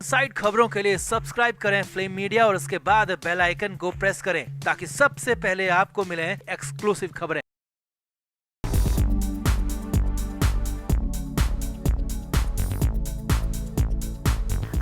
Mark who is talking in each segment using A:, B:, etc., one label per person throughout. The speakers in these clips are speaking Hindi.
A: साइड खबरों के लिए सब्सक्राइब करें फ्लेम मीडिया और उसके बाद बेल आइकन को प्रेस करें ताकि सबसे पहले आपको मिले एक्सक्लूसिव खबरें।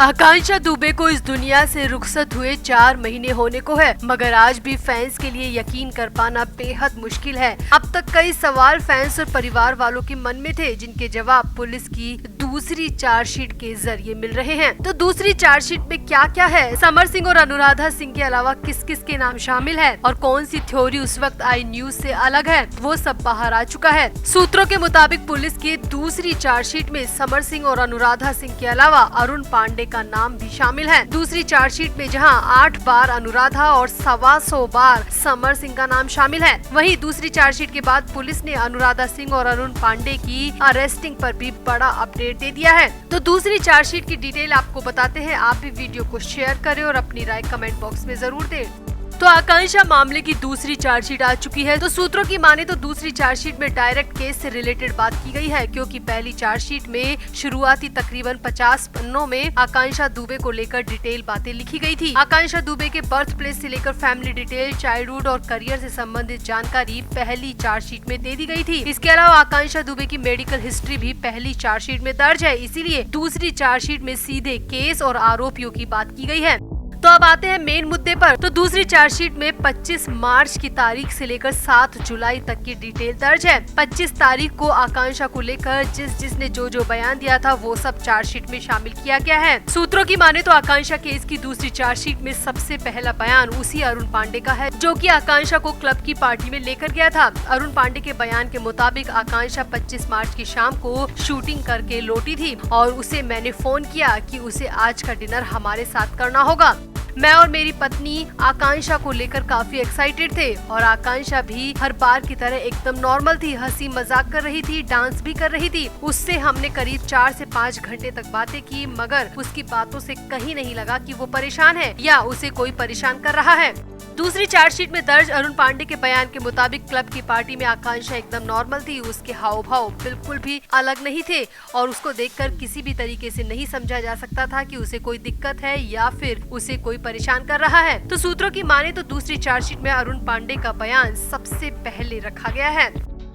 B: आकांक्षा दुबे को इस दुनिया से रुखसत हुए 4 महीने होने को है, मगर आज भी फैंस के लिए यकीन कर पाना बेहद मुश्किल है। अब तक कई सवाल फैंस और परिवार वालों के मन में थे, जिनके जवाब पुलिस की दूसरी चार्जशीट के जरिए मिल रहे हैं। तो दूसरी चार्जशीट में क्या क्या है, समर सिंह और अनुराधा सिंह के अलावा किस किस के नाम शामिल है और कौन सी थ्योरी उस वक्त आई न्यूज से अलग है, वो सब बाहर आ चुका है। सूत्रों के मुताबिक पुलिस की दूसरी चार्जशीट में समर सिंह और अनुराधा सिंह के अलावा अरुण पांडे का नाम भी शामिल है। दूसरी चार्जशीट में जहां 8 बार अनुराधा और 125 बार समर सिंह का नाम शामिल है, वहीं दूसरी चार्जशीट के बाद पुलिस ने अनुराधा सिंह और अरुण पांडे की अरेस्टिंग पर भी बड़ा अपडेट दे दिया है। तो दूसरी चार्जशीट की डिटेल आपको बताते हैं। आप भी वीडियो को शेयर करें और अपनी राय कमेंट बॉक्स में जरूर दें। तो आकांक्षा मामले की दूसरी चार्जशीट आ चुकी है। तो सूत्रों की माने तो दूसरी चार्जशीट में डायरेक्ट केस से रिलेटेड बात की गई है, क्योंकि पहली चार्जशीट में शुरुआती तकरीबन 50 पन्नों में आकांक्षा दुबे को लेकर डिटेल बातें लिखी गई थी। आकांक्षा दुबे के बर्थ प्लेस से लेकर फैमिली डिटेल, चाइल्डहुड और करियर से संबंधित जानकारी पहली चार्जशीट में दे दी गई थी। इसके अलावा आकांक्षा दुबे की मेडिकल हिस्ट्री भी पहली चार्जशीट में दर्ज है, इसीलिए दूसरी चार्जशीट में सीधे केस और आरोपियों की बात की गई है। तो अब आते हैं मेन मुद्दे पर। तो दूसरी चार्जशीट में 25 मार्च की तारीख से लेकर 7 जुलाई तक की डिटेल दर्ज है। 25 तारीख को आकांक्षा को लेकर जिसने जो बयान दिया था वो सब चार्जशीट में शामिल किया गया है। सूत्रों की माने तो आकांक्षा केस की दूसरी चार्जशीट में सबसे पहला बयान उसी अरुण पांडे का है, जो कि आकांक्षा को क्लब की पार्टी में लेकर गया था। अरुण पांडे के बयान के मुताबिक आकांक्षा 25 मार्च की शाम को शूटिंग करके लौटी थी और उसे मैंने फोन किया कि उसे आज का डिनर हमारे साथ करना होगा। मैं और मेरी पत्नी आकांक्षा को लेकर काफी एक्साइटेड थे और आकांक्षा भी हर बार की तरह एकदम नॉर्मल थी, हंसी मजाक कर रही थी, डांस भी कर रही थी। उससे हमने करीब 4 से 5 घंटे तक बातें की, मगर उसकी बातों से कहीं नहीं लगा कि वो परेशान है या उसे कोई परेशान कर रहा है। दूसरी चार्जशीट में दर्ज अरुण पांडे के बयान के मुताबिक क्लब की पार्टी में आकांक्षा एकदम नॉर्मल थी, उसके हाव भाव बिल्कुल भी अलग नहीं थे और उसको देखकर किसी भी तरीके से नहीं समझा जा सकता था कि उसे कोई दिक्कत है या फिर उसे कोई परेशान कर रहा है। तो सूत्रों की माने तो दूसरी चार्जशीट में अरुण पांडे का बयान सबसे पहले रखा गया है।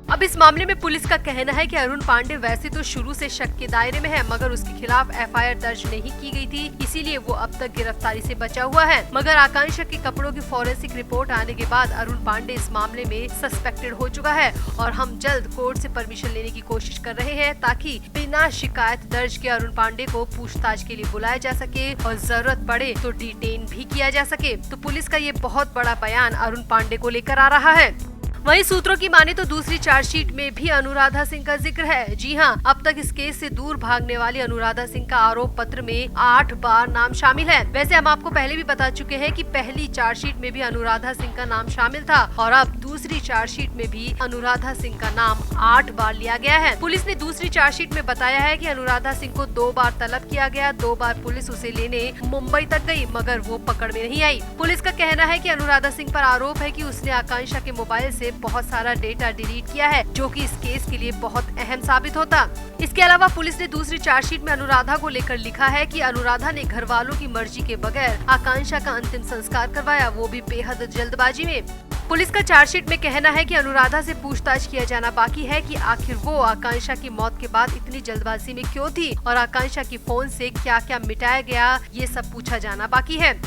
B: अब इस मामले में पुलिस का कहना है कि अरुण पांडे वैसे तो शुरू से शक के दायरे में है, मगर उसके खिलाफ FIR दर्ज नहीं की गई थी, इसीलिए वो अब तक गिरफ्तारी से बचा हुआ है। मगर आकांक्षा के कपड़ों की फॉरेंसिक रिपोर्ट आने के बाद अरुण पांडे इस मामले में सस्पेक्टेड हो चुका है और हम जल्द कोर्ट से परमिशन लेने की कोशिश कर रहे हैं ताकि बिना शिकायत दर्ज के अरुण पांडे को पूछताछ के लिए बुलाया जा सके और जरूरत पड़े तो डिटेन भी किया जा सके। तो पुलिस का ये बहुत बड़ा बयान अरुण पांडे को लेकर आ रहा है। वहीं सूत्रों की माने तो दूसरी चार्जशीट में भी अनुराधा सिंह का जिक्र है। जी हाँ, अब तक इस केस से दूर भागने वाली अनुराधा सिंह का आरोप पत्र में 8 बार नाम शामिल है। वैसे हम आपको पहले भी बता चुके हैं कि पहली चार्जशीट में भी अनुराधा सिंह का नाम शामिल था और अब दूसरी चार्जशीट में भी अनुराधा सिंह का नाम 8 बार लिया गया है। पुलिस ने दूसरी चार्जशीट में बताया है कि अनुराधा सिंह को 2 बार तलब किया गया, 2 बार पुलिस उसे लेने मुंबई तक गई, मगर वो पकड़ में नहीं आई। पुलिस का कहना है कि अनुराधा सिंह पर आरोप है कि उसने आकांक्षा के मोबाइल से बहुत सारा डेटा डिलीट किया है, जो कि इस केस के लिए बहुत अहम साबित होता। इसके अलावा पुलिस ने दूसरी चार्जशीट में अनुराधा को लेकर लिखा है कि अनुराधा ने घर वालों की मर्जी के बगैर आकांक्षा का अंतिम संस्कार करवाया, वो भी बेहद जल्दबाजी में। पुलिस का चार्जशीट में कहना है कि अनुराधा से पूछताछ किया जाना बाकी है कि आखिर वो आकांक्षा की मौत के बाद इतनी जल्दबाजी में क्यों थी और आकांक्षा की फोन से क्या क्या मिटाया गया, ये सब पूछा जाना बाकी है।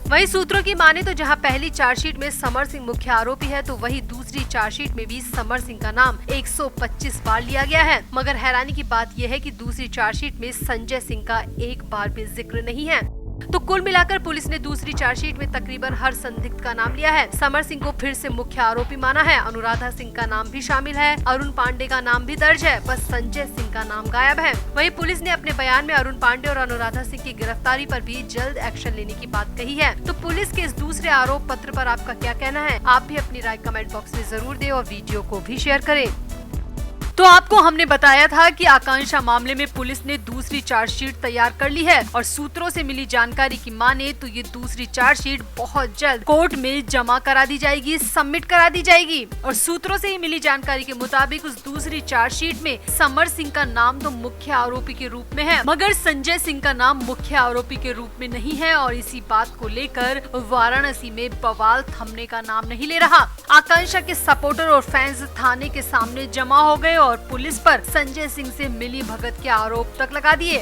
B: वहीं सूत्रों की माने तो जहां पहली चार्जशीट में समर सिंह मुख्य आरोपी है, तो वहीं दूसरी चार्जशीट में भी समर सिंह का नाम 125 बार लिया गया है। मगर हैरानी की बात यह है कि दूसरी चार्जशीट में संजय सिंह का एक बार भी जिक्र नहीं है। तो कुल मिलाकर पुलिस ने दूसरी चार्जशीट में तकरीबन हर संदिग्ध का नाम लिया है। समर सिंह को फिर से मुख्य आरोपी माना है, अनुराधा सिंह का नाम भी शामिल है, अरुण पांडे का नाम भी दर्ज है, बस संजय सिंह का नाम गायब है। वहीं पुलिस ने अपने बयान में अरुण पांडे और अनुराधा सिंह की गिरफ्तारी पर भी जल्द एक्शन लेने की बात कही है। तो पुलिस के इस दूसरे आरोप पत्र पर आपका क्या कहना है? आप भी अपनी राय कमेंट बॉक्स में जरूर दें और वीडियो को भी शेयर करें। तो आपको हमने बताया था कि आकांक्षा मामले में पुलिस ने दूसरी चार्जशीट तैयार कर ली है और सूत्रों से मिली जानकारी की माने तो ये दूसरी चार्जशीट बहुत जल्द कोर्ट में जमा करा दी जाएगी, सबमिट करा दी जाएगी। और सूत्रों से ही मिली जानकारी के मुताबिक उस दूसरी चार्जशीट में समर सिंह का नाम तो मुख्य आरोपी के रूप में है, मगर संजय सिंह का नाम मुख्य आरोपी के रूप में नहीं है और इसी बात को लेकर वाराणसी में बवाल थमने का नाम नहीं ले रहा। आकांक्षा के सपोर्टर और फैंस थाने के सामने जमा हो गए और पुलिस पर संजय सिंह से मिली भगत के आरोप तक लगा दिए।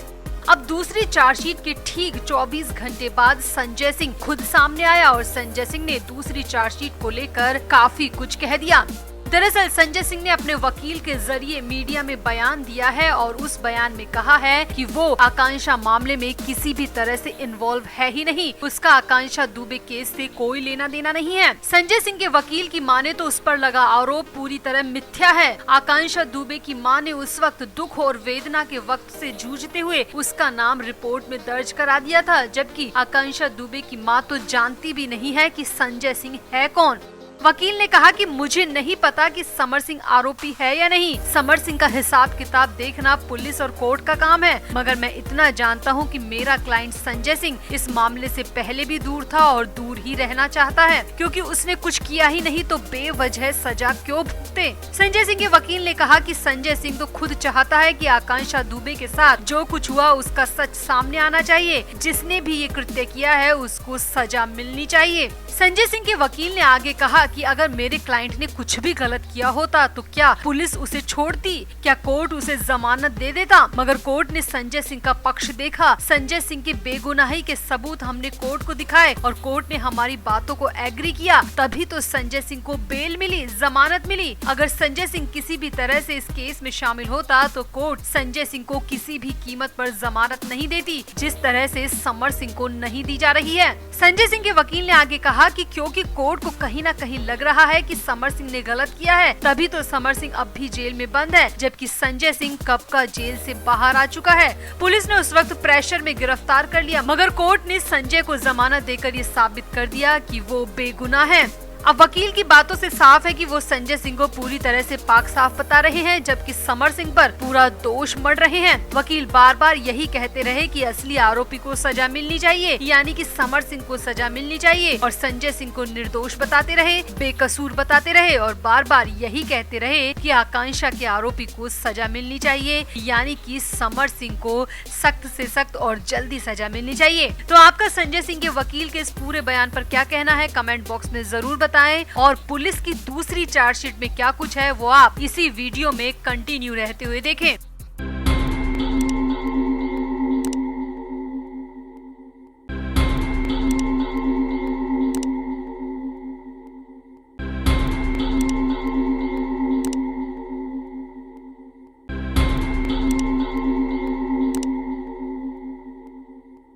B: अब दूसरी चार्जशीट के ठीक 24 घंटे बाद संजय सिंह खुद सामने आया और संजय सिंह ने दूसरी चार्जशीट को लेकर काफी कुछ कह दिया। दरअसल संजय सिंह ने अपने वकील के जरिए मीडिया में बयान दिया है और उस बयान में कहा है कि वो आकांक्षा मामले में किसी भी तरह से इन्वॉल्व है ही नहीं, उसका आकांक्षा दुबे केस से कोई लेना देना नहीं है। संजय सिंह के वकील की माने तो उस पर लगा आरोप पूरी तरह मिथ्या है। आकांक्षा दुबे की मां ने उस वक्त दुख और वेदना के वक्त से जूझते हुए उसका नाम रिपोर्ट में दर्ज करा दिया था, जबकि आकांक्षा दुबे की मां तो जानती भी नहीं है कि संजय सिंह है कौन। वकील ने कहा कि मुझे नहीं पता कि समर सिंह आरोपी है या नहीं, समर सिंह का हिसाब किताब देखना पुलिस और कोर्ट का काम है, मगर मैं इतना जानता हूं कि मेरा क्लाइंट संजय सिंह इस मामले से पहले भी दूर था और दूर ही रहना चाहता है, क्योंकि उसने कुछ किया ही नहीं तो बेवजह सजा क्यों भुगते। संजय सिंह के वकील ने कहा कि संजय सिंह तो खुद चाहता है कि आकांक्षा दुबे के साथ जो कुछ हुआ उसका सच सामने आना चाहिए, जिसने भी ये कृत्य किया है उसको सजा मिलनी चाहिए। संजय सिंह के वकील ने आगे कहा कि अगर मेरे क्लाइंट ने कुछ भी गलत किया होता तो क्या पुलिस उसे छोड़ती, क्या कोर्ट उसे जमानत दे देता, मगर कोर्ट ने संजय सिंह का पक्ष देखा। संजय सिंह के बेगुनाही के सबूत हमने कोर्ट को दिखाए और कोर्ट ने हमारी बातों को एग्री किया, तभी तो संजय सिंह को बेल मिली, जमानत मिली। अगर संजय सिंह किसी भी तरह से इस केस में शामिल होता तो कोर्ट संजय सिंह को किसी भी कीमत पर जमानत नहीं देती, जिस तरह से समर सिंह को नहीं दी जा रही है। संजय सिंह के वकील ने आगे कहा कि क्योंकि कोर्ट को कहीं न कहीं लग रहा है कि समर सिंह ने गलत किया है, तभी तो समर सिंह अब भी जेल में बंद है, जबकि संजय सिंह कब का जेल से बाहर आ चुका है। पुलिस ने उस वक्त प्रेशर में गिरफ्तार कर लिया, मगर कोर्ट ने संजय को जमानत देकर ये साबित कर दिया कि वो बेगुनाह है। अब वकील की बातों से साफ है कि वो संजय सिंह को पूरी तरह से पाक साफ बता रहे हैं, जबकि समर सिंह पर पूरा दोष मढ़ रहे हैं। वकील बार बार यही कहते रहे कि असली आरोपी को सजा मिलनी चाहिए, यानी कि समर सिंह को सजा मिलनी चाहिए, और संजय सिंह को निर्दोष बताते रहे, बेकसूर बताते रहे और बार बार यही कहते रहे कि आकांक्षा के आरोपी को सजा मिलनी चाहिए, यानी कि समर सिंह को सख्त से सख्त और जल्दी सजा मिलनी चाहिए। तो आपका संजय सिंह के वकील के इस पूरे बयान पर क्या कहना है, कमेंट बॉक्स में जरूर बताएं और पुलिस की दूसरी चार्जशीट में क्या कुछ है वो आप इसी वीडियो में कंटिन्यू रहते हुए देखें।